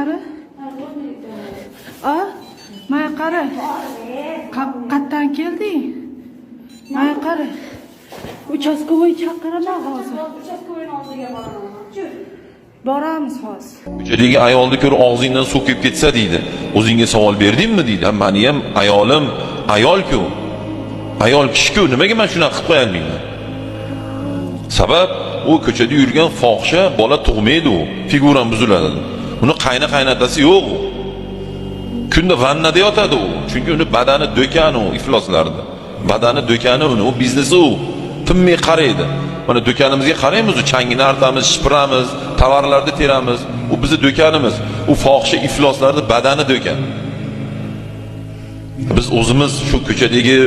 Qara. Mana qara. Qayerdan kelding? Mana qara. Uchastkovoy chaqiraman hozir. Uchastkovoyning oldiga boraman. Boramiz hozir. Ko'chadagi ayolni ko'rib og'zingdan suv kelib ketsa deydi. O'zingga savol berdingmi deydi. Meni ham ayolim ayol-ku. Ayol kishi-ku, nimaga men shuni qilib qo'yolmayman? Sabab u ko'chada yurgan fohisha bola tug'maydi u, figuram buziladi. Uni qaynotasi yo'q u. Kunda vannada yotadi u. Chunki uni badani do'kani u ifloslarda. Badani do'kani uni, u biznesi u. Tinmay qaraydi. Mana do'kanimizga qaraymiz, u changini artamiz, shipiramiz, tovarlarni teramiz. U bizni do'kanimiz. U fohisha ifloslarda badani do'kan. Biz o'zimiz shu ko'chadagi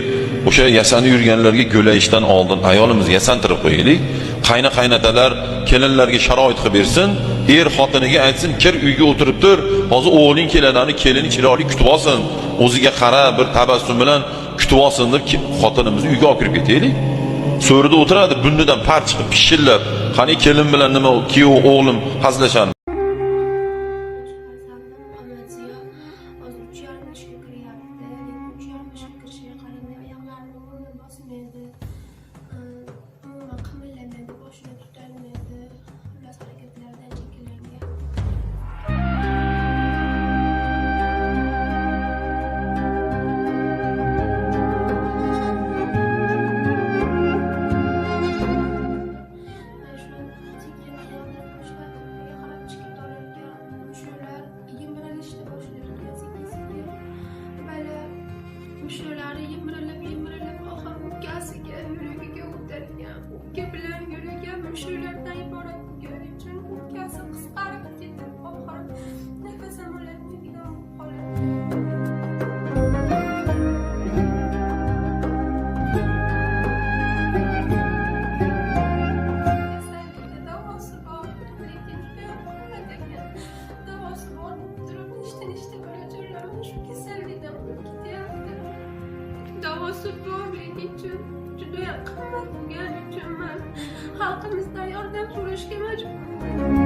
o'sha yasanib yurganlarga go'layishdan oldin ayolimizni yasantirib qo'yaylik. Qaynotalar kelinlarga sharoit qilib bersin, xotiniga aytsin, kir uyga o'tirib tur, hozir o'g'ling keladi, kelini chiroyli kutib olsin, o'ziga qara, bir tabassum bilan kutib olsin deb xotinimizni uyga olib kirib ketaylik. So'rida o'tiradi, bundan par chiqib pishillab, qani kelin bilan nima, kuyov o'g'lim hazlashadi. Şöyle yımrılıp ahır gasiga yuragiga o'tadigan o'pka bilan yuragan mushulardan iborat bo'lgani uchun o'pkasi qisqarib ketib oxiri nafasim olmaydigan bo'lib davası borligi uchun juda qimmat bo'lgani uchun men xalqimizdan yordam so'rashga majburman.